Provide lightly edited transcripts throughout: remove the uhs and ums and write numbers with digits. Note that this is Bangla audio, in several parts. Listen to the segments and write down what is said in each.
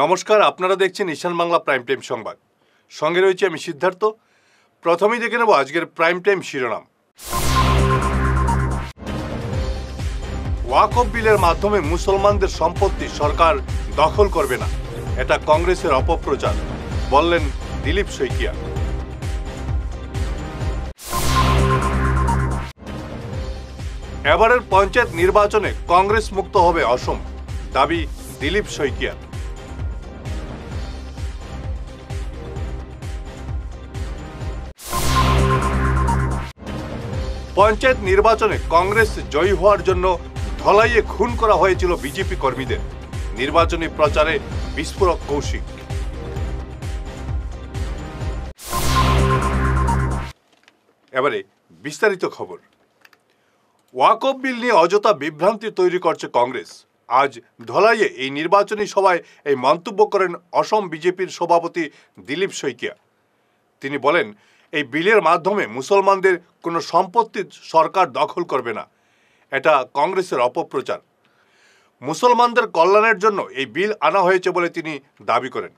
নমস্কার, আপনারা দেখছেন ঈশান বাংলা প্রাইম টাইম সংবাদ। সঙ্গে রয়েছে আমি সিদ্ধার্থ। প্রথমেই দেখে নেব আজকের প্রাইম টাইম শিরোনাম। ওয়াকফ বিলের মাধ্যমে মুসলমানদের সম্পত্তি সরকার দখল করবে না, এটা কংগ্রেসের অপপ্রচার, বললেন দিলীপ শইকিয়া। এবারের পঞ্চায়েত নির্বাচনে কংগ্রেস মুক্ত হবে অসম, দাবি দিলীপ শইকিয়া। পঞ্চায়েত নির্বাচনে কংগ্রেস জয়ী হওয়ার জন্য ধলাইয়ে খুন করা হয়েছিল বিজেপি কর্মীদের, নির্বাচনী প্রচারে বিস্ফোরক কৌশিক। এবারে বিস্তারিত খবর। ওয়াকফ বিল নিয়ে অযথা বিভ্রান্তি তৈরি করছে কংগ্রেস। আজ ধলাইয়ে এই নির্বাচনী সভায় এই মন্তব্য করেন অসম বিজেপির সভাপতি দিলীপ শইকিয়া। তিনি বলেন, এই বিলের মাধ্যমে মুসলমানদের কোনো সম্পত্তি সরকার দখল করবে না, এটা কংগ্রেসের অপপ্রচার। মুসলমানদের কল্যাণের জন্য এই বিল আনা হয়েছে বলে তিনি দাবি করেন।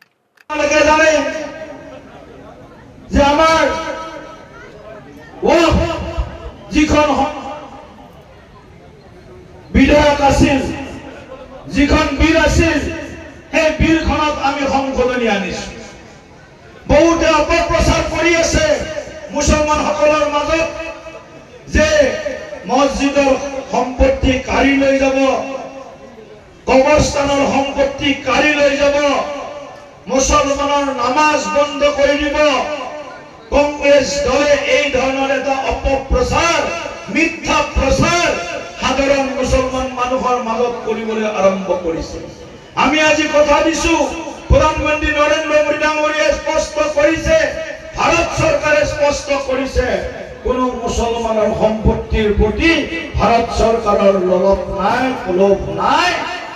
বিধায়ক আছিল, যিখন বিল আছিল সেই বিলখনত আমি সংশোধনী আনিছো। বহুতে অপপ্ৰচাৰ কৰি আছে মুছলমানসকলৰ মাজত যে মছজিদৰ সম্পত্তি কাঢ়ি লৈ যাব, কবৰস্থানৰ সম্পত্তি কাঢ়ি লৈ যাব, মুছলমানৰ নামাজ বন্ধ কৰি দিব। কংগ্ৰেছ দলে এই ধৰণৰ এটা অপপ্ৰচাৰ, মিথ্যা প্ৰচাৰ সাধাৰণ মুছলমান মানুহৰ মাজত কৰিবলৈ আৰম্ভ কৰিছে। আমি আজি কথা দিছো, প্ৰধানমন্ত্ৰী নৰেন্দ্ৰ মোদী ডাঙৰীয়াই স্পষ্ট কৰিছে, ভাৰত চৰকাৰে স্পষ্ট কৰিছে, কোনো মুছলমানৰ সম্পত্তিৰ প্ৰতি ভাৰত চৰকাৰৰ লোভ নাই, লোভ নাই।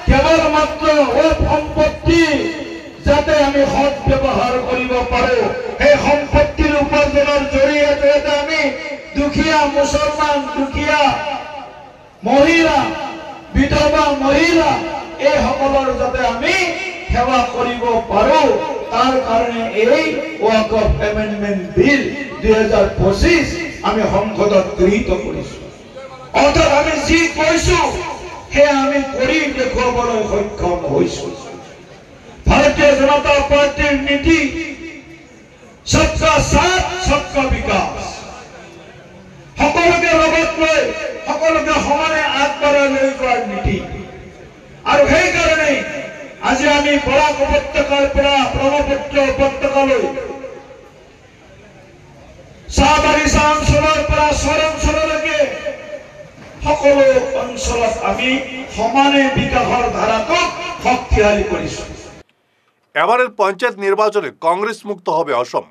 কেৱল মাত্ৰ সম্পত্তি যাতে আমি সৎ ব্যৱহাৰ কৰিব পাৰো, সেই সম্পত্তিৰ উপাৰ্জনৰ জৰিয়তে আমি দুখীয়া মুছলমান, দুখীয়া মহিলা, বিধৱা মহিলা এইসকলৰ যাতে আমি সেৱা কৰিব পাৰো, তাৰ কাৰণে এই ওয়াকফ এমেন্ডমেন্ট বিল 2025 আমি সংসদত গৃহীত কৰিছো। অৰ্থাৎ আমি যি কৈছো সেয়া আমি কৰি দেখুৱাবলৈ সক্ষম হৈছো। ভাৰতীয় জনতা পাৰ্টিৰ নীতি সবকা সাথ সবকা বিকাশ, সকলোকে লগত লৈ সকলোকে সমানে আগবঢ়াই লৈ যোৱাৰ নীতি। আৰু সেইকাৰণে আজি আমি বৰাক উপত্যকাৰ পৰা ব্ৰহ্মপুত্ৰ উপত্যকালৈ, চাহ বাগিচা অঞ্চলৰ পৰা চৰ অঞ্চললৈকে সকলো অঞ্চলত আমি সমানে বিকাশৰ ধাৰাটোক শক্তিশালী কৰিছো। এবারের পঞ্চায়েত নির্বাচনে কংগ্রেস মুক্ত হবে অসম।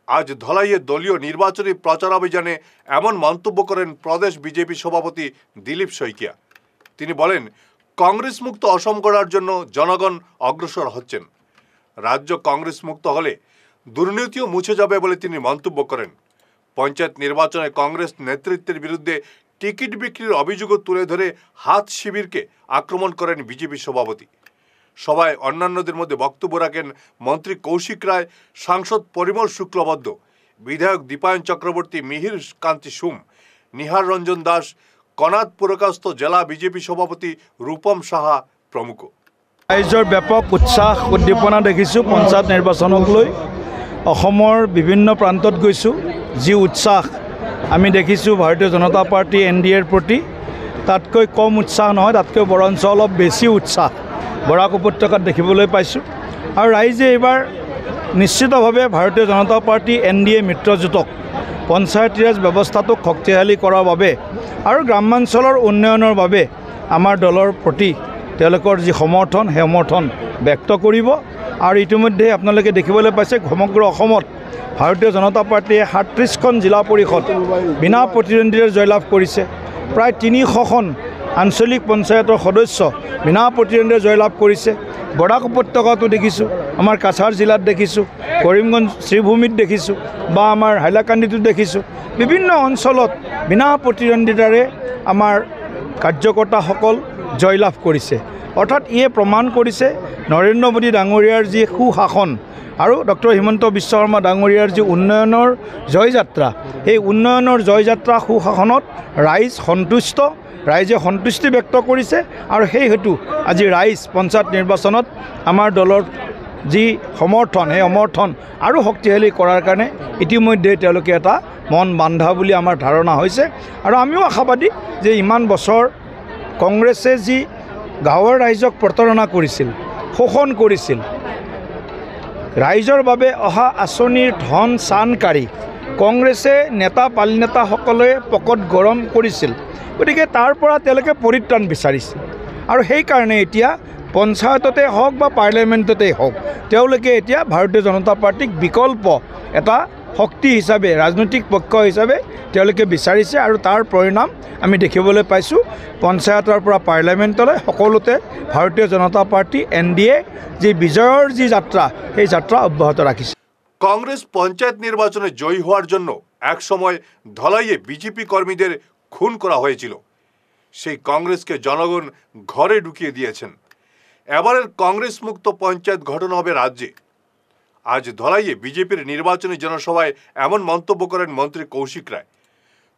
আজ ধলাইয়ে দলীয় নির্বাচনী প্রচারাভিযানে এমন মন্তব্য করেন প্রদেশ বিজেপি সভাপতি দিলীপ শইকিয়া। তিনি বলেন, কংগ্রেস মুক্ত অসম গড়ার জন্য জনগণ অগ্রসর হচ্ছেন। রাজ্য কংগ্রেস মুক্ত হলে দুর্নীতিও মুছে যাবে বলে তিনি মন্তব্য করেন। পঞ্চায়েত নির্বাচনে কংগ্রেস নেতৃত্বের বিরুদ্ধে টিকিট বিক্রির অভিযোগও তুলে ধরে হাত শিবিরকে আক্রমণ করেন বিজেপি সভাপতি। সভায় অন্যান্যদের মধ্যে বক্তব্য রাখেন মন্ত্রী কৌশিক রায়, সাংসদ পরিমল শুক্লবদ্ধ, বিধায়ক দীপায়ন চক্রবর্তী, মিহির কান্তি সুম, নিহার রঞ্জন দাস, কনাদ পুরকাস্ত জেলা বিজেপি সভাপতি রূপম সাহা প্রমুখ। ৰাইজৰ ব্যাপক উৎসাহ উদ্দীপনা দেখিছোঁ। পঞ্চায়ত নিৰ্বাচনক লৈ অসমৰ বিভিন্ন প্ৰান্তত গৈছোঁ, যি উৎসাহ আমি দেখিছোঁ ভাৰতীয় জনতা পাৰ্টি NDAৰ প্ৰতি, তাতকৈ কম উৎসাহ নহয়, তাতকৈ বৰঞ্চ অলপ বেছি উৎসাহ বৰাক উপত্যকাত দেখিবলৈ পাইছোঁ। আৰু ৰাইজে এইবাৰ নিশ্চিতভাৱে ভাৰতীয় জনতা পাৰ্টি NDA মিত্ৰজোঁটক পঞ্চায়তী ৰাজ ব্যৱস্থাটোক শক্তিশালী কৰাৰ বাবে আৰু গ্ৰামাঞ্চলৰ উন্নয়নৰ বাবে আমাৰ দলৰ প্ৰতি তেওঁলোকৰ যি সমৰ্থন, সেই সমৰ্থন ব্যক্ত কৰিব। আৰু ইতিমধ্যে আপোনালোকে দেখিবলৈ পাইছে, সমগ্ৰ অসমত ভাৰতীয় জনতা পাৰ্টিয়ে 37খন জিলা পৰিষদ বিনা প্ৰতিদ্বন্দ্বিতাৰে জয়লাভ কৰিছে। প্ৰায় 300খন আঞ্চলিক পঞ্চায়তৰ সদস্য বিনা প্ৰতিদ্বন্দ্বিতাৰে জয়লাভ কৰিছে। বৰাক উপত্যকাতো দেখিছোঁ, আমাৰ কাছাৰ জিলাত দেখিছোঁ, কৰিমগঞ্জ শ্ৰীভূমিত দেখিছোঁ, বা আমাৰ হাইলাকান্দিতো দেখিছোঁ। বিভিন্ন অঞ্চলত বিনা প্ৰতিদ্বন্দ্বিতাৰে আমাৰ কাৰ্যকৰ্তাসকল জয়লাভ কৰিছে। অৰ্থাৎ ইয়ে প্ৰমাণ কৰিছে নৰেন্দ্ৰ মোদী ডাঙৰীয়াৰ যি সুশাসন আৰু ডক্টৰ হিমন্ত বিশ্ব শৰ্মা ডাঙৰীয়াৰ যি উন্নয়নৰ জয়যাত্ৰা, সেই উন্নয়নৰ জয়যাত্ৰা সুশাসনত ৰাইজ সন্তুষ্ট, ৰাইজে সন্তুষ্টি ব্যক্ত কৰিছে। আৰু সেই হেতু আজি ৰাইজ পঞ্চায়ত নিৰ্বাচনত আমাৰ দলৰ যি সমৰ্থন, সেই সমৰ্থন আৰু শক্তিশালী কৰাৰ কাৰণে ইতিমধ্যে তেওঁলোকে এটা মন বান্ধা বুলি আমাৰ ধাৰণা হৈছে। আৰু আমিও আশাবাদী যে ইমান বছৰ কংগ্ৰেছে যি গাঁৱৰ ৰাইজক প্ৰতাৰণা কৰিছিল, শোষণ কৰিছিল, ৰাইজৰ বাবে অহা আঁচনিৰ ধন চানকাৰী কংগ্ৰেছে নেতা পালিনেতাসকলে পকত গৰম কৰিছিল। গতিকে তাৰ পৰা তেওঁলোকে পৰিত্ৰাণ বিচাৰিছিল। আৰু সেইকাৰণে এতিয়া পঞ্চায়ততে হওক বা পাৰ্লিয়ামেণ্টতেই হওক, তেওঁলোকে এতিয়া ভাৰতীয় জনতা পাৰ্টিক বিকল্প এটা শক্তি হিচাপে, ৰাজনৈতিক পক্ষ হিচাপে তেওঁলোকে বিচাৰিছে। আৰু তাৰ পৰিণাম আমি দেখিবলৈ পাইছোঁ। পঞ্চায়তৰ পৰা পাৰ্লিয়ামেণ্টলৈ সকলোতে ভাৰতীয় জনতা পাৰ্টি NDA যি বিজয়ৰ যি যাত্ৰা, সেই যাত্ৰা অব্যাহত ৰাখিছে। কংগ্রেস পঞ্চায়েত নির্বাচনে জয়ী হওয়ার জন্য একসময় ধলাইয়ে বিজেপি কর্মীদের খুন করা হয়েছিল। সেই কংগ্রেসকে জনগণ ঘরে ঢুকিয়ে দিয়েছেন। এবারের কংগ্রেস মুক্ত পঞ্চায়েত গঠন হবে রাজ্যে। আজ ধলাইয়ে বিজেপির নির্বাচনী জনসভায় এমন মন্তব্য করেন মন্ত্রী কৌশিক রায়।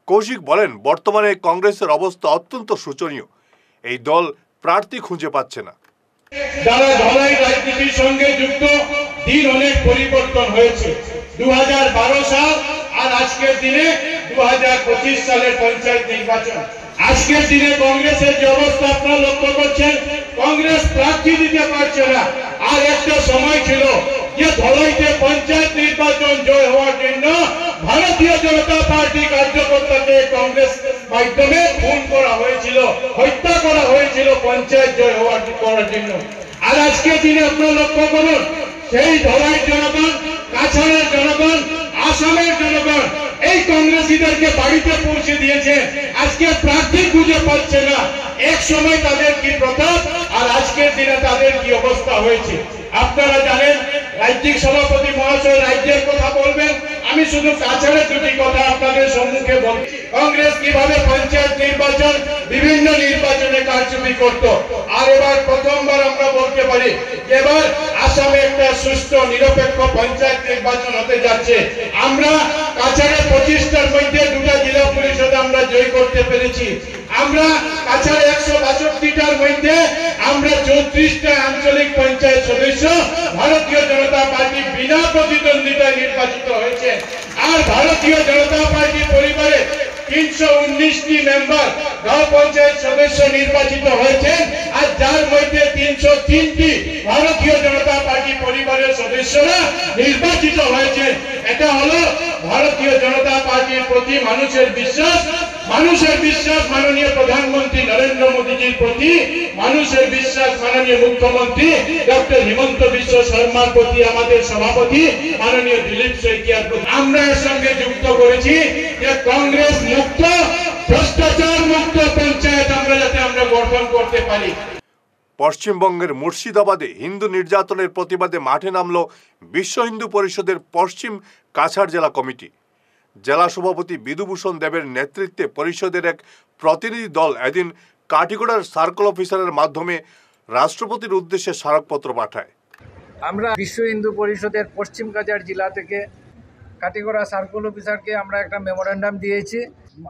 কৌশিক বলেন, বর্তমানে কংগ্রেসের অবস্থা অত্যন্ত শোচনীয়। এই দল প্রার্থী খুঁজে পাচ্ছে না। যারা ধলাই রাজনীতির সঙ্গে যুক্ত, দিন অনেক পরিবর্তন হয়েছে। 2012 সাল আর আজকের দিনে 2025 সালের পঞ্চায়েত নির্বাচন। আজকের দিনে কংগ্রেসের যে অবস্থা আপনারা লক্ষ্য করছেন, কংগ্রেস প্রার্থী দিতে পারছে না। আর একটা সময় ছিল যে ধলাইতে পঞ্চায়েত নির্বাচন জয় হওয়ার জন্য ভারতীয় জনতা পার্টি কার্যকর্তাকে কংগ্রেস মাধ্যমে খুন করা হয়েছিল, হত্যা করা হয়েছিল পঞ্চায়েত জয় করার জন্য। আর আজকের দিনে আপনারা লক্ষ্য করুন, সেই ধলাইয়ের জনগণ, কাছাড়ের জনগণ, আসামের জনগণ এই কংগ্রেসীদেরকে বাড়িতে পৌঁছে দিয়েছে। আজকে প্রার্থী খুঁজে পাচ্ছে না। এক সময় তাদের কি প্রতাপ, আর আজকের দিনে তাদের কি অবস্থা হয়েছে আপনারা জানেন। রাজ্যিক সভাপতি মহাশয় রাজ্যের কথা বলবেন, আমি শুধু কাছাড়ের দুটি কথা আপনাদের সম্মুখে বলি। কংগ্রেস কিভাবে পঞ্চায়েত নির্বাচন, বিভিন্ন নির্বাচনে কারচুপি করত, আর এবার প্রথমবার আমরা বলতে পারি এবার আসামে একটা সুষ্ঠু নিরপেক্ষ পঞ্চায়েত নির্বাচন হতে যাচ্ছে। আমরা কাছাড়ে 25টার মধ্যে 2টা জেলা পরিষদ আমরা জয় করতে পেরেছি। আমরা কাছাড়ে 162টার মধ্যে আমরা 34টা আঞ্চলিক পঞ্চায়েত সদস্য ভারতীয় জনতা পার্টি বিনা প্রতিদ্বন্দ্বিতায় নির্বাচিত হয়েছে। আর ভারতীয় জনতা পার্টি পরিবারে 319টি মেম্বার গাঁও পঞ্চায়েত সদস্য নির্বাচিত হয়েছেন, আর যার মধ্যে 303টি ভারতীয় জনতা পার্টি পরিবারের সদস্যরা নির্বাচিত হয়েছে। এটা হলো ভারতীয় জনতা পার্টির প্রতি মানুষের বিশ্বাস। মানুষের বিশ্বাস মাননীয় প্রধানমন্ত্রী নরেন্দ্র মোদীজির প্রতি, মানুষের বিশ্বাস মাননীয় মুখ্যমন্ত্রী ডক্টর হিমন্ত বিশ্ব শর্মার প্রতি, আমাদের সভাপতি মাননীয় দিলীপ শইকিয়ার প্রতি। আমরা এর সঙ্গে যুক্ত করেছি যে কংগ্রেস মুক্ত, ভ্রষ্টাচার মুক্ত পঞ্চায়েত আমরা যাতে আমরা গঠন করতে পারি। পশ্চিমবঙ্গের মুর্শিদাবাদে হিন্দু নির্যাতনের প্রতিবাদে মাঠে নামল বিশ্ব হিন্দু পরিষদের পশ্চিম কাছাড় জেলা কমিটি। জেলা সভাপতি বিধুভূষণ দেবের নেতৃত্বে পরিষদের এক প্রতিনিধি দল এদিন কাটিগড়ার সার্কেল অফিসারের মাধ্যমে রাষ্ট্রপতির উদ্দেশ্যে স্মারকপত্র পাঠায়। আমরা বিশ্ব হিন্দু পরিষদের পশ্চিম কাছাড় জেলা থেকে কাটিগড়া সার্কেল অফিসারকে আমরা একটা মেমোরেন্ডাম দিয়েছি।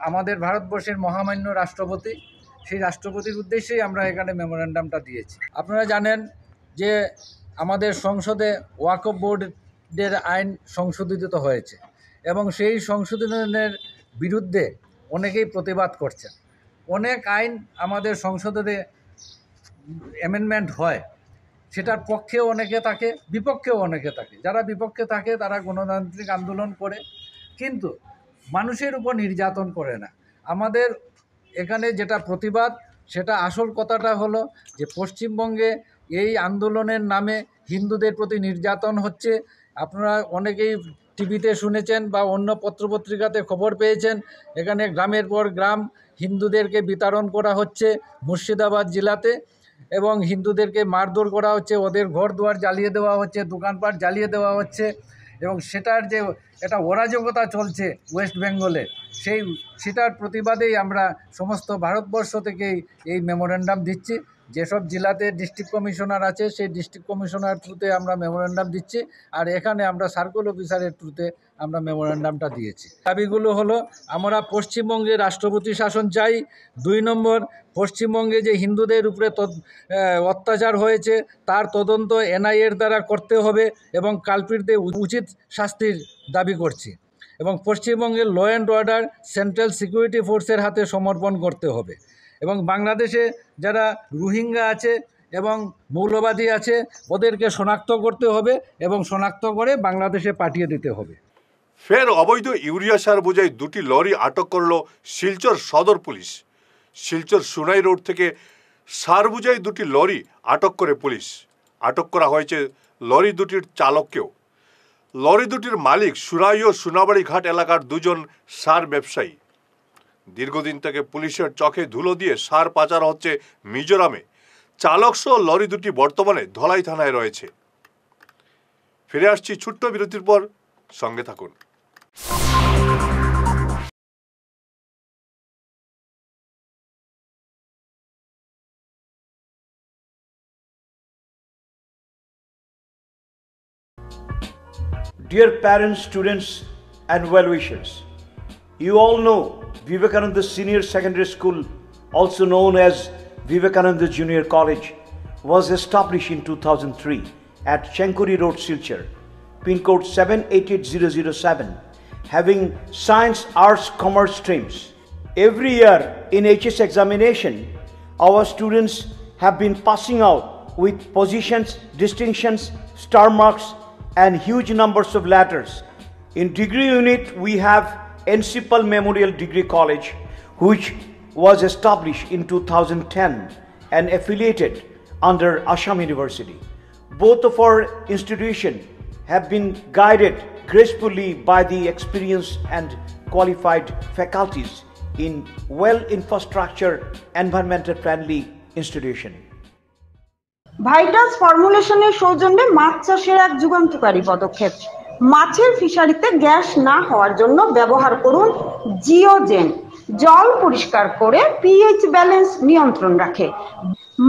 আমাদের ভারতবর্ষের মহামান্য রাষ্ট্রপতি, সেই রাষ্ট্রপতির উদ্দেশ্যেই আমরা এখানে মেমোরেন্ডামটা দিয়েছি। আপনারা জানেন যে আমাদের সংসদে ওয়াকফ বোর্ডের আইন সংশোধিত হয়েছে এবং সেই সংশোধনের বিরুদ্ধে অনেকেই প্রতিবাদ করছেন। অনেক আইন আমাদের সংসদে অ্যামেন্ডমেন্ট হয়, সেটার পক্ষেও অনেকে থাকে, বিপক্ষেও অনেকে থাকে। যারা বিপক্ষে থাকে তারা গণতান্ত্রিক আন্দোলন করে, কিন্তু মানুষের উপর নির্যাতন করে না। আমাদের এখানে যেটা প্রতিবাদ, সেটা আসল কথাটা হলো যে পশ্চিমবঙ্গে এই আন্দোলনের নামে হিন্দুদের প্রতি নির্যাতন হচ্ছে। আপনারা অনেকেই টিভিতে শুনেছেন বা অন্য পত্রপত্রিকাতে খবর পেয়েছেন, এখানে গ্রামের পর গ্রাম হিন্দুদেরকে বিতাড়ন করা হচ্ছে মুর্শিদাবাদ জেলাতে, এবং হিন্দুদেরকে মারধর করা হচ্ছে, ওদের ঘর দুয়ার জ্বালিয়ে দেওয়া হচ্ছে, দোকানপাট জ্বালিয়ে দেওয়া হচ্ছে, এবং সেটার যে একটা অরাজকতা চলছে ওয়েস্ট বেঙ্গলে, সেটার প্রতিবাদেই আমরা সমস্ত ভারতবর্ষ থেকেই এই মেমোরেন্ডাম দিচ্ছি। যেসব জেলাতে ডিস্ট্রিক্ট কমিশনার আছে সেই ডিস্ট্রিক্ট কমিশনার থ্রুতে আমরা মেমোরেন্ডাম দিচ্ছি, আর এখানে আমরা সার্কেল অফিসারের থ্রুতে আমরা মেমোরেন্ডামটা দিয়েছি। দাবিগুলো হলো, আমরা পশ্চিমবঙ্গে রাষ্ট্রপতি শাসন চাই। 2 নম্বর, পশ্চিমবঙ্গে যে হিন্দুদের উপরে অত্যাচার হয়েছে তার তদন্ত এনআইএর দ্বারা করতে হবে এবং কালপ্রিটদের উচিত শাস্তির দাবি করছি। এবং পশ্চিমবঙ্গের law and order central security ফোর্সের হাতে সমর্পণ করতে হবে। এবং বাংলাদেশে যারা রোহিঙ্গা আছে এবং মৌলবাদী আছে ওদেরকে শনাক্ত করতে হবে এবং শনাক্ত করে বাংলাদেশে পাঠিয়ে দিতে হবে। ফের অবৈধ ইউরিয়া সার বোঝাই 2টি লরি আটক করল শিলচর সদর পুলিশ। শিলচর সুনাই রোড থেকে সার বোঝাই 2টি লরি আটক করে পুলিশ। আটক করা হয়েছে লরি দুটির চালককেও। লরি দুটির মালিক সুরাই ও সোনাবাড়ি ঘাট এলাকার 2 জন সার ব্যবসায়ী। দীর্ঘদিন থেকে পুলিশের চোখে ধুলো দিয়ে সার পাচার হচ্ছে মিজোরামে। চালক সহ লরি দুটি বর্তমানে ধলাই থানায় রয়েছে। ফিরে আসছি ছোট্ট বিরতির পর, সঙ্গে থাকুন। Dear parents, students and well-wishers, you all know Vivekananda Senior Secondary School, also known as Vivekananda Junior College, was established in 2003 at Chenkuri Road, Silchar, pin code 788007, having science, arts, commerce streams. Every year in HS examination, our students have been passing out with positions, distinctions, star marks, and huge numbers of letters. In degree unit, we have Encipal Memorial Degree College, which was established in 2010 and affiliated under Assam University. Both of our institutions have been guided gracefully by the experienced and qualified faculties in well-infrastructure, environmental-friendly institution. Vital ফর্মুলেশনের সৌজন্যে মাছ চাষের এক যুগান্তকারী পদক্ষেপ। মাছের ফিশারিতে গ্যাস না হওয়ার জন্য ব্যবহার করুন জিওজেন। জল পরিষ্কার করে পিএইচ ব্যালেন্স নিয়ন্ত্রণ রাখে।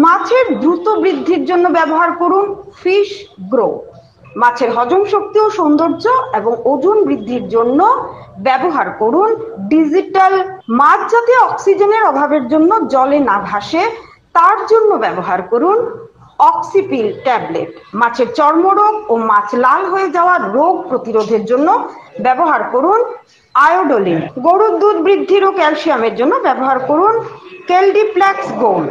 মাছের দ্রুত বৃদ্ধির জন্য ব্যবহার করুন ফিশ গ্রো। মাছের হজম শক্তি ও সৌন্দর্য এবং ওজন বৃদ্ধির জন্য ব্যবহার করুন ডিজিটাল। মাছ যাতে অক্সিজেনের অভাবের জন্য জলে না ভাসে তার জন্য ব্যবহার করুন অক্সিপিল ট্যাবলেট। মাছের চর্মরোগ ও মাছ লাল হয়ে যাওয়া রোগ প্রতিরোধের জন্য ব্যবহার করুন আয়োডোলিন। গরুর দুধ বৃদ্ধির ও ক্যালসিয়ামের জন্য ব্যবহার করুন কেলডিপ্লেক্স গোল্ড।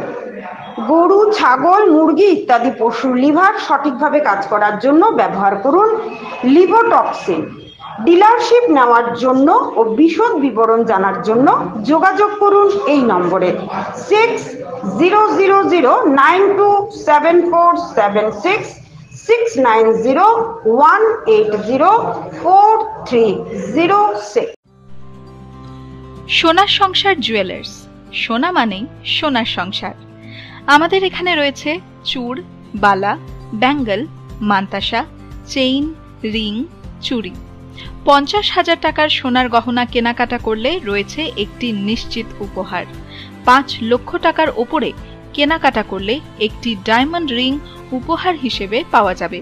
গরু, ছাগল, মুরগি ইত্যাদি পশুর লিভার সঠিকভাবে কাজ করার জন্য ব্যবহার করুন লিভোটক্সিন। ডিলারশিপ নেওয়ার জন্য ও বিশদ বিবরণ জানার জন্য যোগাযোগ করুন এই নম্বরে 6000927476 6901804306। সোনার সংসার জুয়েলার্স, সোনা মানেই সোনার সংসার। আমাদের এখানে রয়েছে চূড়, বালা, ব্যাঙ্গল, মান্তাসা, চেইন, রিং, চুড়ি। 50,000 টাকার সোনার গহনা কেনাকাটা করলে রয়েছে একটি নিশ্চিত উপহার। 5 লক্ষ টাকার ওপরে কেনাকাটা করলে একটি ডায়মন্ড রিং উপহার হিসেবে পাওয়া যাবে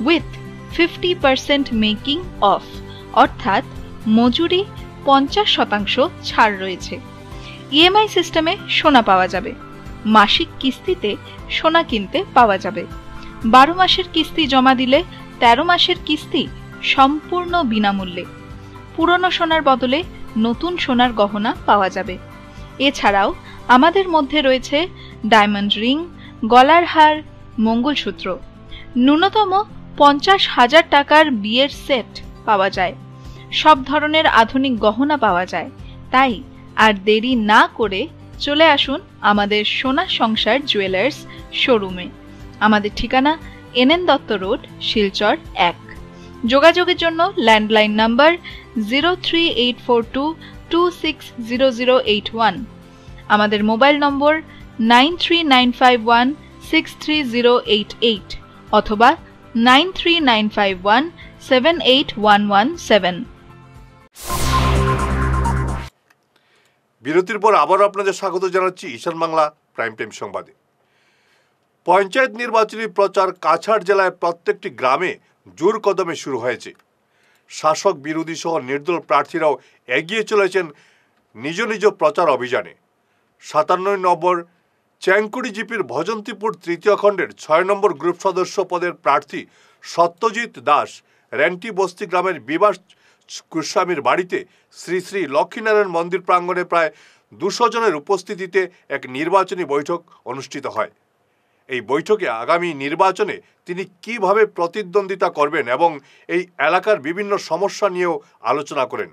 উইথ 50% মেকিং অফ, অর্থাৎ মজুরি 50% ছাড় রয়েছে। ইএমআই সিস্টেমে সোনা পাওয়া যাবে। মাসিক কিস্তিতে সোনা কিনতে পাওয়া যাবে। 12 মাসের কিস্তি জমা দিলে 13 মাসের কিস্তি সম্পূর্ণ বিনামূল্যে। পুরনো সোনার বদলে নতুন সোনার গহনা পাওয়া যাবে। এছাড়াও আমাদের মধ্যে রয়েছে ডায়মন্ড রিং, গলার হার, মঙ্গলসূত্র। ন্যূনতম 50,000 টাকার বিয়ের সেট পাওয়া যায়। সব ধরনের আধুনিক গহনা পাওয়া যায়। তাই আর দেরি না করে চলে আসুন আমাদের সোনা সংসার জুয়েলার্স শোরুমে। আমাদের ঠিকানা NN দত্ত রোড, শিলচর 1। যোগাযোগের জন্য ল্যান্ডলাইন নাম্বার 03842260081, আমাদের মোবাইল নম্বর 9395163088 অথবা 9395178117। বিরতির পর আবারও আপনাদের স্বাগত জানাচ্ছি ঈশান বাংলা প্রাইম টাইম সংবাদে। পঞ্চায়েত নির্বাচনী প্রচার কাছাড় জেলায় প্রত্যেকটি গ্রামে জোর কদমে শুরু হয়েছে। শাসক বিরোধী সহ নির্দল প্রার্থীরাও এগিয়ে চলেছেন নিজ নিজ প্রচার অভিযানে। 57 নম্বর চ্যাংকুড়ি জিপির ভজন্তীপুর তৃতীয় খণ্ডের 6 নম্বর গ্রুপ সদস্য পদের প্রার্থী সত্যজিৎ দাস রেন্টি বস্তি গ্রামের বিবাস গোস্বামীর বাড়িতে শ্রী শ্রী লক্ষ্মীনারায়ণ মন্দির প্রাঙ্গণে প্রায় 200 জনের উপস্থিতিতে এক নির্বাচনী বৈঠক অনুষ্ঠিত হয়। এই বৈঠকে আগামী নির্বাচনে তিনি কিভাবে প্রতিদ্বন্দ্বিতা করবেন এবং এই এলাকার বিভিন্ন সমস্যা নিয়েও আলোচনা করেন।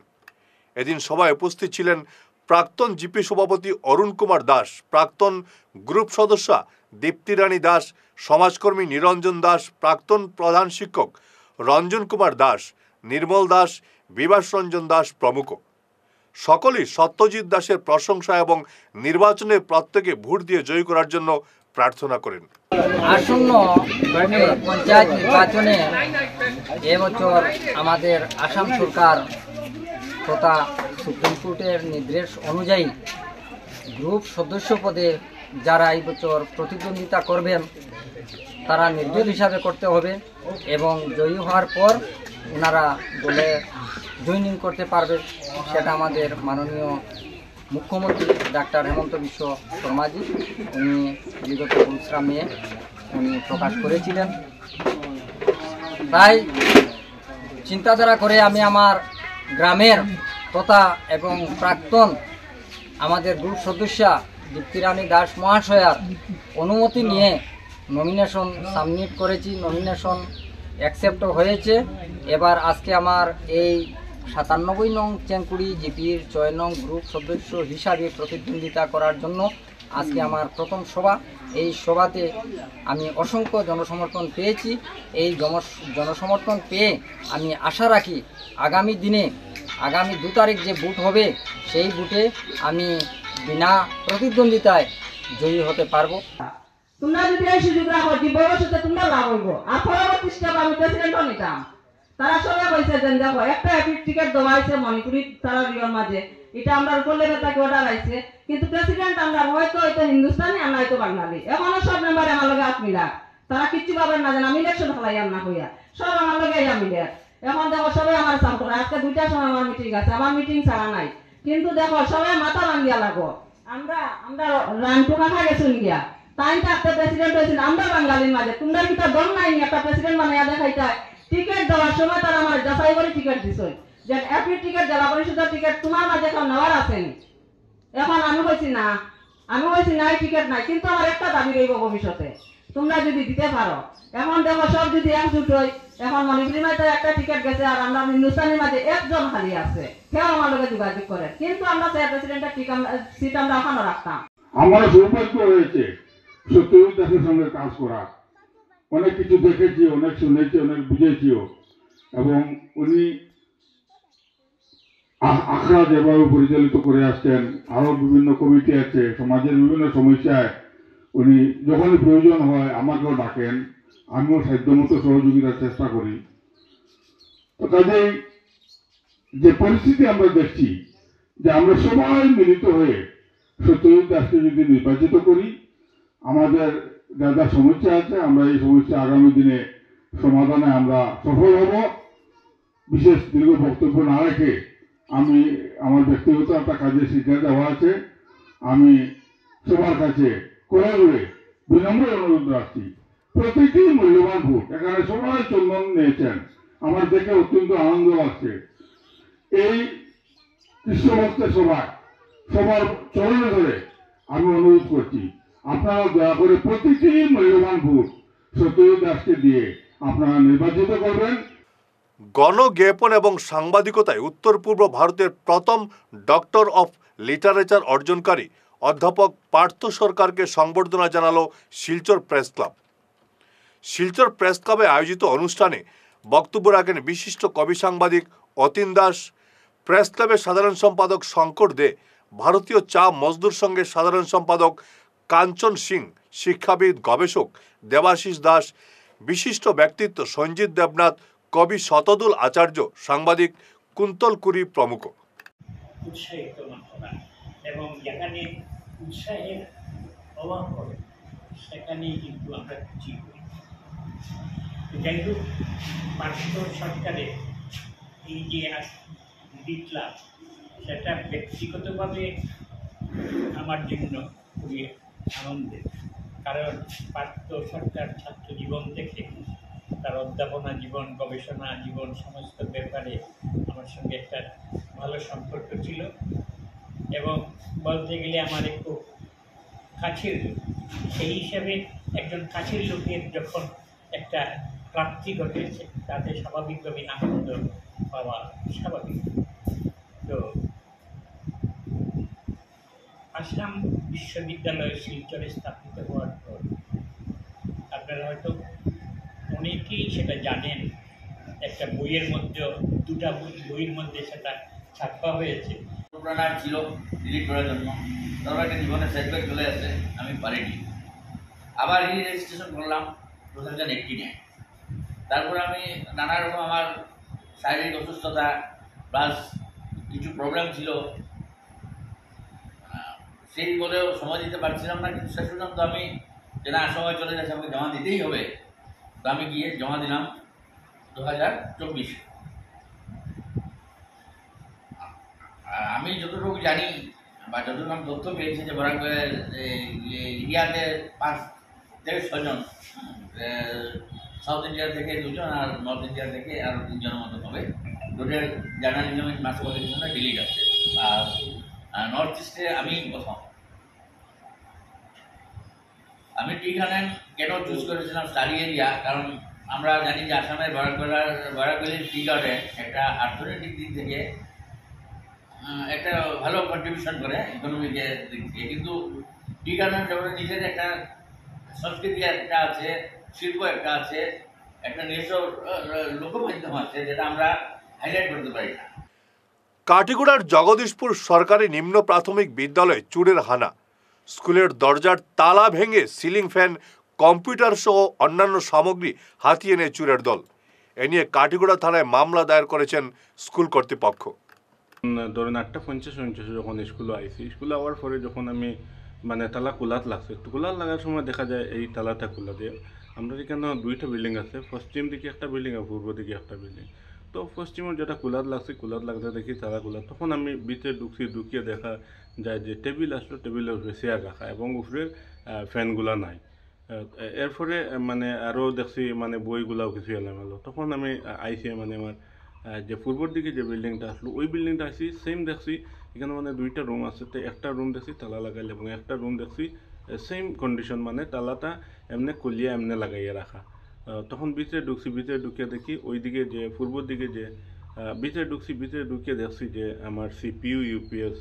এদিন সভায় উপস্থিত ছিলেন প্রাক্তন জিপি সভাপতি অরুণ কুমার দাস, প্রাক্তন গ্রুপ সদস্যা দীপ্তি রানী দাস, সমাজকর্মী নিরঞ্জন দাস, প্রাক্তন প্রধান শিক্ষক রঞ্জন কুমার দাস, নির্মল দাস, বিভাস রঞ্জন দাস প্রমুখ। সকলেই সত্যজিৎ দাসের প্রশংসা এবং নির্বাচনে প্রত্যেকে ভোট দিয়ে জয়ী করার জন্য প্রার্থনা করেন। আসন্ন পঞ্চায়েত নির্বাচনে এবছর আমাদের আসাম সরকার তথা সুপ্রিম কোর্টের নির্দেশ অনুযায়ী গ্রুপ সদস্য পদে যারা এই বছর প্রতিদ্বন্দ্বিতা করবেন তারা নির্দল হিসাবে করতে হবে এবং জয়ী হওয়ার পর ওনারা দলে জয়েনিং করতে পারবে। সেটা আমাদের মাননীয় মুখ্যমন্ত্রী ডাক্তার হেমন্ত বিশ্ব শর্মাজি উনি বিগত গুলশ্রাম নিয়ে উনি প্রকাশ করেছিলেন। তাই চিন্তাধারা করে আমি আমার গ্রামের তথা এবং প্রাক্তন আমাদের গ্রুপ সদস্যা দীপ্তি রানী দাস মহাশয়ার অনুমতি নিয়ে নমিনেশন সাবমিট করেছি। নমিনেশন অ্যাকসেপ্ট হয়েছে। এবার আজকে আমার এই 97 নং চ্যাংকুড়ি জিপির 6 নং গ্রুপ সদস্য হিসাবে প্রতিদ্বন্দ্বিতা করার জন্য আজকে আমার প্রথম সভা। এই সভাতে আমি অসংখ্য জনসমর্থন পেয়েছি। এই জনসমর্থন পেয়ে আমি আশা রাখি আগামী দিনে আগামী 2 তারিখ যে ভোট হবে সেই ভোটে আমি বিনা প্রতিদ্বন্দ্বিতায় জয়ী হতে পারবো। তোমরা যদি এই সুযোগ রাখো ভবিষ্যতে তোমরা লাভ হইব। আর পরবর্তী স্টেপ আমি প্রেসিডেন্টও নিতাম। তারা সবাই কইছে যে দেখো একটা টিকিট দেওয়া হয়েছে মণিপুরি তারা রিওর মাঝে, এটা আমরা উপর লেভেল থেকে অর্ডার আইছে, কিন্তু প্রেসিডেন্ট আমরা হয়তো হিন্দুস্তানি আমরা হয়তো বাঙালি। এখনো সব মেম্বার আমার লগে হাত মিলা, তারা কিচ্ছু পাবেন না যেন আমি ইলেকশন খেলাই না হইয়া সব আমার লগে মিলে। এখন দেখো সবাই আমার সাপ করে আজকে 2টার সময় আমার মিটিং আছে, আমার মিটিং ছাড়া নাই, কিন্তু দেখো সবাই মাথা ভাঙ্গিয়া লাগো। আমরা রানটু কাকা গেছুন গিয়া তাই একটা প্রেসিডেন্ট হয়েছিল আমরা বাঙালির মাঝে, তোমরা কি তো দম নাই একটা প্রেসিডেন্ট বানাইয়া দেখাইতে। টিকিট দেওয়ার সময় তারা আমার যাচাই করে টিকিট দিছে যে এপি টিকিট জেলা পরিষদের টিকিট তোমার মাঝে কেউ নেওয়ার আছেন। এখন আমি কইছি না এই টিকিট নাই, কিন্তু আমার একটা দাবি রইব ভবিষ্যতে তোমরা যদি দিতে পারো। এখন দেখো সব যদি একজুট হয়, এখন মণিপুরের মাঝে একটা টিকিট গেছে আর আমরা হিন্দুস্তানের মাঝে একজন খালি আছে, কেউ আমার লগে যোগাযোগ করে, কিন্তু আমরা প্রেসিডেন্টের সিট আমরা ওখানে রাখতাম। আমার সৌভাগ্য হয়েছে সত্যজিৎ দাসের সঙ্গে কাজ করা। অনেক কিছু দেখেছি, অনেক শুনেছি, অনেক বুঝেছিও, এবং উনি আখড়া যেভাবে পরিচালিত করে আসছেন, আরো বিভিন্ন কমিটি আছে, সমাজের বিভিন্ন সমস্যায় উনি যখনই প্রয়োজন হয় আমাকেও ডাকেন, আমিও সাধ্যমতো সহযোগিতার চেষ্টা করি। তো কাজেই যে পরিস্থিতি আমরা দেখছি যে আমরা সবাই মিলিত হয়ে সত্যজিৎ দাসকে যদি নির্বাচিত করি, আমাদের যা যা সমস্যা আছে আমরা এই সমস্যা আগামী দিনে সমাধানে আমরা সফল হব। বিশেষ দীর্ঘ বক্তব্য না রেখে আমি আমার ব্যক্তিগত একটা কাজের সিদ্ধান্ত দেওয়া আছে। আমি সবার কাছে করে বিনম্র অনুরোধ রাখছি, প্রতিটি মূল্যবান ভোট, এখানে সবাই চন্দন নিয়েছেন, আমার দেখে অত্যন্ত আনন্দ লাগছে। এই কৃষ্ণভক্তের সবার চরণে ধরে আমি অনুরোধ করছি, আপনারা দয়া করে প্রতিটি মূল্যবান ভোট সত্যজিৎ দাসকে দিয়ে আপনারা নির্বাচিত করবেন। গণজ্ঞাপন এবং সাংবাদিকতায় উত্তর পূর্ব ভারতের প্রথম ডক্টর অফ লিটারেচার অর্জনকারী অধ্যাপক পার্থ সরকারকে সংবর্ধনা জানালো Silchar press club. Silchar press ক্লাবে আয়োজিত অনুষ্ঠানে বক্তব্য রাখেন বিশিষ্ট কবি সাংবাদিক অতীন দাস, প্রেস ক্লাবের সাধারণ সম্পাদক শঙ্কর দে, ভারতীয় চা মজদুর সংঘের সাধারণ সম্পাদক কাঞ্চন সিং, শিক্ষাবিদ গবেষক দেবাশিস দাস, বিশিষ্ট ব্যক্তিত্ব সঞ্জিত দেবনাথ, কবি শতদুল আচার্য, সাংবাদিক কুন্তল কুরি প্রমুখ। উৎসাহিত না করা এবং যেখানে উৎসাহের অভাব হবে সেখানেই কিন্তু আমরা খুশি করি। যাই হোক, পার্শ্ব সরকারে এই যে জিতলাম, সেটা ব্যক্তিগতভাবে আমার জন্য খুবই আনন্দের। কারণ পার্শ্ব সরকার ছাত্র জীবন থেকে তার অধ্যাপনা জীবন, গবেষণা জীবন সমস্ত ব্যাপারে আমার সঙ্গে একটা ভালো সম্পর্ক ছিল এবং বলতে গেলে আমার একটু কাছের লোক। সেই হিসাবে একজন কাছের লোকের যখন একটা প্রাপ্তি ঘটেছে তাতে স্বাভাবিকভাবে আনন্দ পাওয়া স্বাভাবিক। তো আসাম বিশ্ববিদ্যালয় শিলচরে স্থাপিত হওয়ার পর আপনারা হয়তো অনেকেই সেটা জানেন, একটা বইয়ের মধ্যে, দুটা বইয়ের মধ্যে সেটা ছাপা হয়েছে। প্রাণার ছিল ডিলিট করার জন্য, তারপর একটা জীবনের সেটব্যাক চলে আসে, আমি পারিনি। আবার রেজিস্ট্রেশন করলাম 2018-এ। তারপর আমি নানা রকম আমার শারীরিক অসুস্থতা প্লাস কিছু প্রবলেম ছিল, সেই বলেও সময় দিতে পারছিলাম না। কিন্তু শেষ পর্যন্ত আমি যে না, সময় চলে যাচ্ছে, আমাকে জমা দিতেই হবে। তো আমি গিয়ে জমা দিলাম 2024-এ। আমি যতটুকু জানি বা যতটুকু আমি তথ্য পেয়েছি যে বরাকবেলের ইন্ডিয়াতে 5 থেকে 6 জন, সাউথ ইন্ডিয়া থেকে 2 জন আর নর্থ ইন্ডিয়া থেকে আরও 3 জনের মতো হবে। টোটাল জার্নালিজম এন্ড মাস কমিউনিকেশনে ডিলিট আছে। আর নর্থ ইস্টে আমি প্রথম। আমি টি গার্ডেন কেন চুজ করেছিলাম স্টাডি এরিয়া, কারণ আমরা জানি যে আসামের বরাকবেলির টি গার্ডেন একটা অর্থনৈতিক দিক থেকে একটা ভালো কন্ট্রিবিউশন করে ইকোনমিকের দিক থেকে। কিন্তু টি গার্ডেন যেমন নিজের একটা সংস্কৃতি একটা আছে, শিল্প একটা আছে, একটা নিজস্ব লোকমাধ্যম আছে, যেটা আমরা হাইলাইট করতে পারি না। কাটিগড়ার জগদীশপুর সরকারি নিম্ন প্রাথমিক বিদ্যালয়ে চুরের হানা, স্কুলের দরজার তালা ভেঙে সিলিং ফ্যান, কম্পিউটার সহ অন্যান্য সামগ্রী হাতিয়ে নেয় চুরের দল। এ নিয়ে কাটিগড়া থানায় মামলা দায়ের করেছেন স্কুল কর্তৃপক্ষ। ধরেন 8:50 যখন স্কুলে আইসি, স্কুলে আওয়ার পরে যখন আমি মানে তালা খোলাত লাগছে, খোলাত লাগার সময় দেখা যায় এই তালাটা খোলা দিয়ে আমরা এখানে 2টা বিল্ডিং আছে, পশ্চিম দিকে একটা বিল্ডিং আর পূর্ব দিকে একটা বিল্ডিং। তো পশ্চিমের যেটা খোলাত লাগছে, খোলাত লাগতে দেখি তালা খোলা। তখন আমি ভিতরে ঢুকিয়ে দেখা যায় যে টেবিল আসলো, টেবিলের উপরে চেয়ার রাখা এবং উপরে ফ্যানগুলা নাই। এরপরে মানে আরও দেখছি মানে বইগুলাও কিছু এলোমেলো। তখন আমি আইসি মানে আমার যে পূর্বর দিকে যে বিল্ডিংটা আসলো ওই বিল্ডিংটা আসি, সেম দেখছি এখানে মানে 2টা রুম আছে। তো একটা রুম দেখছি তালা লাগাইলে এবং একটা রুম দেখছি সেম কন্ডিশন, মানে তালাটা এমনি খুলিয়ে এমনি লাগাইয়ে রাখা। তখন ভিতরে ঢুকিয়ে দেখি ওইদিকে যে পূর্বর দিকে যে ভিতরে ঢুকিয়ে দেখছি যে আমার CPU UPS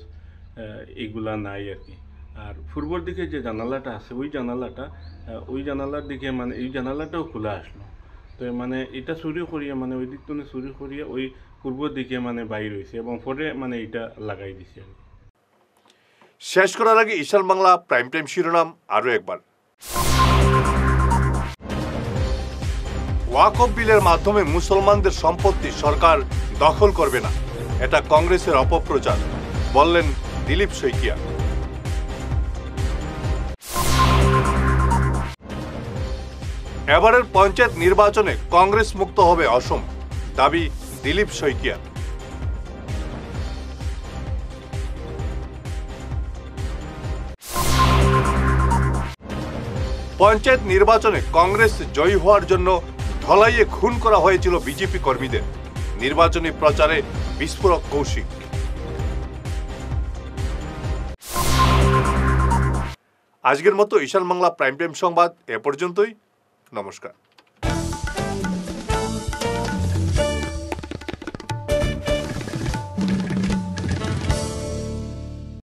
এইগুলা নাই আর কি। আর পূর্বর দিকে যে জানালাটা আছে ওই জানালার দিকে মানে এই জানালাটাও খোলা আসলো। তো মানে এটা চুরি করিয়ে মানে ওই দিক থেকে চুরি করিয়ে ওই পূর্ব দিকে মানে বাইর হয়েছে এবং পরে মানে এটা লাগাই দিছে। শেষ করার আগে ঈশান বাংলা প্রাইম টাইম শিরোনাম আরও একবার। ওয়াকফ বিলের মাধ্যমে মুসলমানদের সম্পত্তি সরকার দখল করবে না, এটা কংগ্রেসের অপপ্রচার, বললেন দিলীপ শইকিয়া। এবারের পঞ্চায়েত নির্বাচনে কংগ্রেস মুক্ত হবে অসম, দাবি দিলীপ শইকিয়া। পঞ্চায়েত নির্বাচনে কংগ্রেস জয়ী হওয়ার জন্য ধলাইয়ে খুন করা হয়েছিল বিজেপি কর্মীদের, নির্বাচনী প্রচারে বিস্ফোরক কৌশিক। আজকের মতো ঈশান বাংলা প্রাইম টাইম সংবাদ এ পর্যন্তই। নমস্কার।